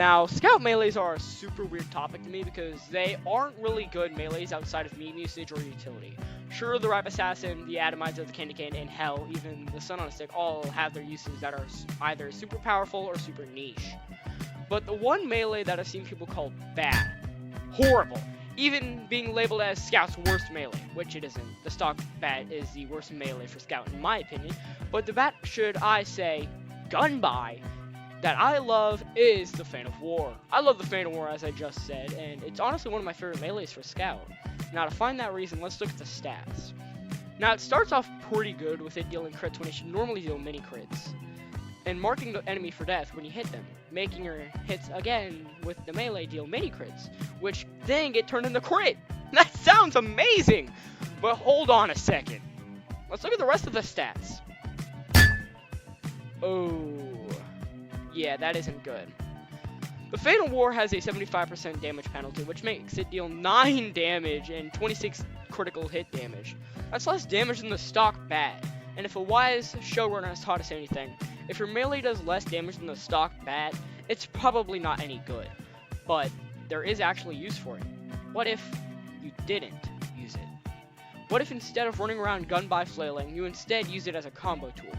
Now, scout melees are a super weird topic to me because they aren't really good melees outside of meme usage or utility. Sure, the Rap Assassin, the Atomizer, the Candy Cane, and hell, even the Sun on a Stick all have their uses that are either super powerful or super niche. But the one melee that I've seen people call bad, horrible, even being labeled as Scout's worst melee, which it isn't. The stock bat is the worst melee for Scout in my opinion, but the bat, should I say, gunbai, that I love is the Fan of War. I love the Fan of War, as I just said, and it's honestly one of my favorite melees for Scout. Now, to find that reason, let's look at the stats. Now, it starts off pretty good with it dealing crits when it should normally deal mini crits, and marking the enemy for death when you hit them, making your hits again with the melee deal mini crits, which then get turned into crit. That sounds amazing! But hold on a second. Let's look at the rest of the stats. Oh. Yeah, that isn't good. The Fatal War has a 75% damage penalty, which makes it deal 9 damage and 26 critical hit damage. That's less damage than the stock bat. And if a wise showrunner has taught us anything, if your melee does less damage than the stock bat, it's probably not any good. But there is actually use for it. What if you didn't use it? What if instead of running around gunbai flailing, you instead use it as a combo tool?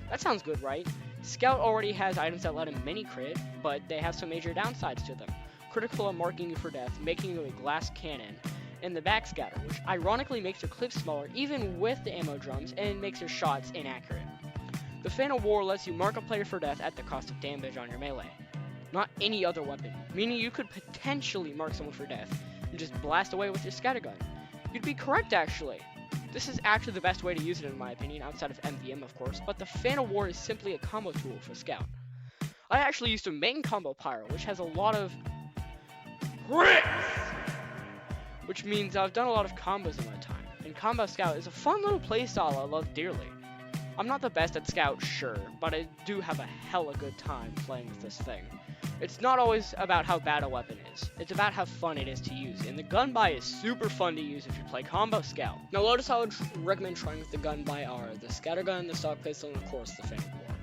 That sounds good, right? Scout already has items that let him mini crit, but they have some major downsides to them. Critical and marking you for death, making you a glass cannon, and the backscatter, which ironically makes your clips smaller even with the ammo drums and makes your shots inaccurate. The Fan of War lets you mark a player for death at the cost of damage on your melee. Not any other weapon, meaning you could potentially mark someone for death and just blast away with your scattergun. You'd be correct actually. This is actually the best way to use it in my opinion, outside of MVM of course, but the Fan of War is simply a combo tool for Scout. I actually used to main combo Pyro, which has a lot of crits, which means I've done a lot of combos in my time, and Combo Scout is a fun little playstyle I love dearly. I'm not the best at Scout, sure, but I do have a hella good time playing with this thing. It's not always about how bad a weapon is, it's about how fun it is to use, and the gunbai is super fun to use if you play Combo Scout. Now loadouts I would recommend trying with the gunbai are the scattergun, the stock pistol, and of course the Fan of War.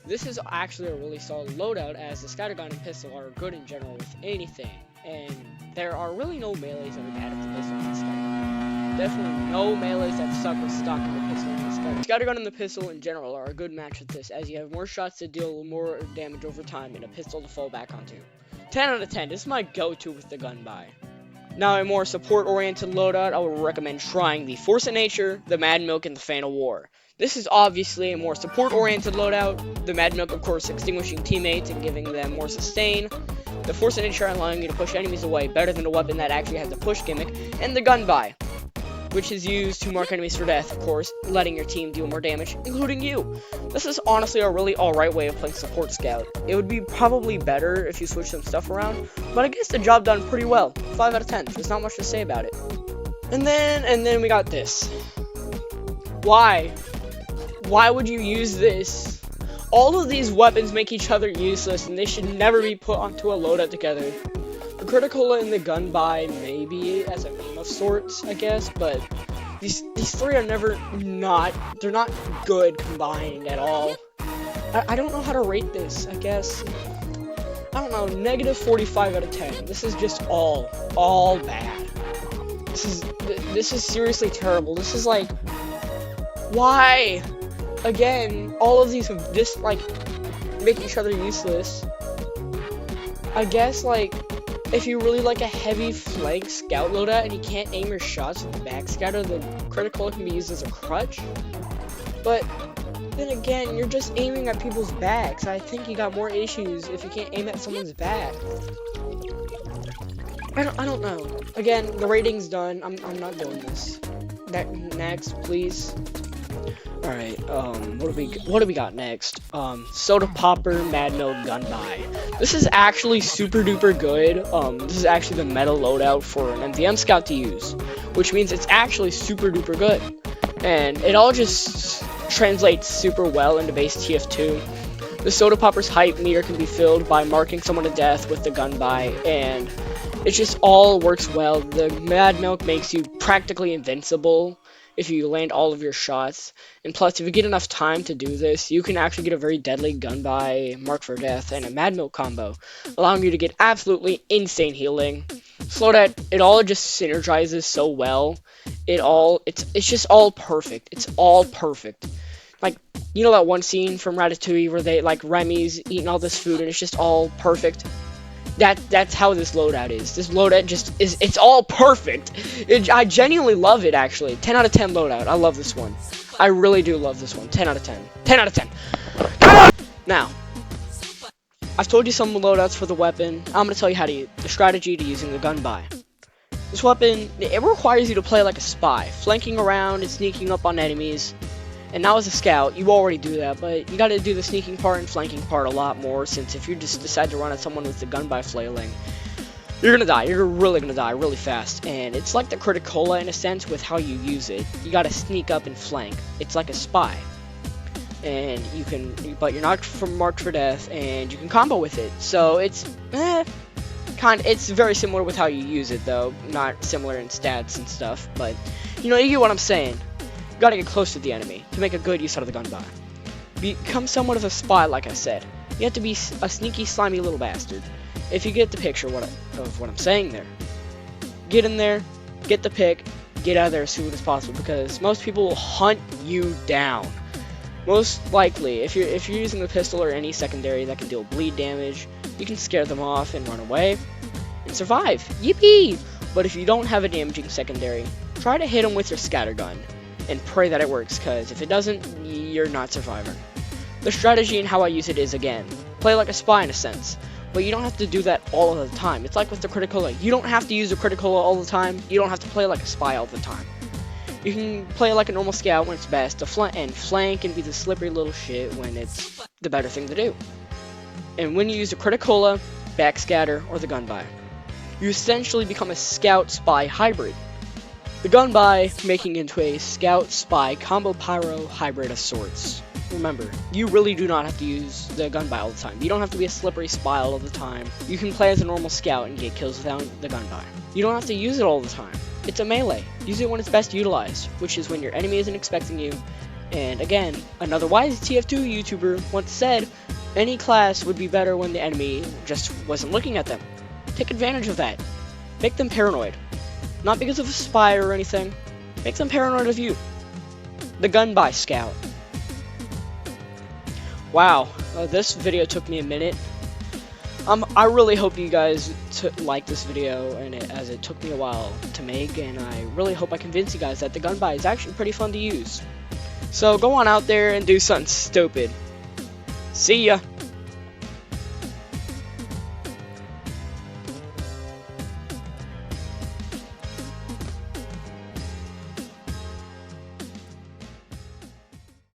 This is actually a really solid loadout as the scattergun and pistol are good in general with anything, and there are really no melees that are bad with the pistol and the scattergun. Definitely no melees that suck with stock in the pistol and the scattergun. Scattergun and the pistol in general are a good match with this, as you have more shots to deal more damage over time and a pistol to fall back onto. 10 out of 10, this is my go-to with the gunbai. Now a more support-oriented loadout, I would recommend trying the Force of Nature, the Mad Milk, and the Fan of War. This is obviously a more support-oriented loadout, the Mad Milk of course extinguishing teammates and giving them more sustain, the Force of Nature allowing you to push enemies away better than a weapon that actually has a push gimmick, and the gunbai, which is used to mark enemies for death, of course, letting your team deal more damage, including you. This is honestly a really alright way of playing support Scout. It would be probably better if you switch some stuff around, but I guess the job done pretty well. 5 out of 10, there's not much to say about it. And then we got this. Why? Why would you use this? All of these weapons make each other useless, and they should never be put onto a loadout together. The critical and the gunbai maybe as a meme of sorts, I guess, but these three are they're not good combined at all. I don't know how to rate this, I guess. I don't know, negative 45 out of 10. This is just all bad. This is seriously terrible. This is like, why? Again, all of these have just like make each other useless. I guess like if you really like a heavy flank scout loadout and you can't aim your shots with the backscatter, the critical can be used as a crutch. But then again, you're just aiming at people's backs. I think you got more issues if you can't aim at someone's back. I don't know. Again, the rating's done. I'm not doing this. Next, please. Alright, what do we got next? Soda Popper Mad Milk Gunbai. This is actually super duper good. This is actually the meta loadout for an MVM scout to use, which means it's actually super duper good. And it all just translates super well into base TF2. The Soda Popper's hype meter can be filled by marking someone to death with the gunbai, and it just all works well. The Mad Milk makes you practically invincible, if you land all of your shots. And plus, if you get enough time to do this, you can actually get a very deadly gunbai, mark for death, and a mad milk combo, allowing you to get absolutely insane healing. Slow that it all just synergizes so well. It's just all perfect. It's all perfect. Like, you know that one scene from Ratatouille where they like Remy's eating all this food and it's just all perfect? That's how this loadout is. This loadout just is, it's all perfect. I genuinely love it, actually. 10 out of 10 loadout. I love this one. I really do love this one. 10 out of 10. 10 out of 10. Come on! Now, I've told you some loadouts for the weapon. I'm going to tell you the strategy to using the gunbai. This weapon, it requires you to play like a spy, flanking around and sneaking up on enemies. And now as a scout, you already do that, but you gotta do the sneaking part and flanking part a lot more, since if you just decide to run at someone with the gunbai flailing, you're gonna die. You're really gonna die really fast. And it's like the Criticola in a sense with how you use it. You gotta sneak up and flank. It's like a spy. And you can, but you're not marked for death, and you can combo with it. So it's, it's very similar with how you use it, though. Not similar in stats and stuff, but, you know, you get what I'm saying. Gotta get close to the enemy to make a good use out of the gunbai. Become somewhat of a spy, like I said. You have to be a sneaky, slimy little bastard. If you get the picture of what I'm saying there. Get in there, get the pick, get out of there as soon as possible, because most people will hunt you down. Most likely, if you're using the pistol or any secondary that can deal bleed damage, you can scare them off and run away and survive. Yippee! But if you don't have a damaging secondary, try to hit them with your scattergun. And pray that it works, because if it doesn't, you're not surviving. The strategy and how I use it is, again, play like a spy in a sense, but you don't have to do that all of the time. It's like with the Criticola. You don't have to use the Criticola all the time. You don't have to play like a spy all the time. You can play like a normal scout when it's best, to flank and be the slippery little shit when it's the better thing to do. And when you use the Criticola, backscatter, or the gunbai, you essentially become a scout-spy hybrid. The gunbai making into a scout-spy combo pyro hybrid of sorts. Remember, you really do not have to use the gunbai all the time. You don't have to be a slippery spy all the time. You can play as a normal scout and get kills without the gunbai. You don't have to use it all the time. It's a melee. Use it when it's best utilized, which is when your enemy isn't expecting you. And again, another wise TF2 YouTuber once said, any class would be better when the enemy just wasn't looking at them. Take advantage of that. Make them paranoid. Not because of a spy or anything. Make them paranoid of you. The gunbai scout. Wow, this video took me a minute. I really hope you guys like this video, and as it took me a while to make, and I really hope I convince you guys that the gunbai is actually pretty fun to use. So go on out there and do something stupid. See ya!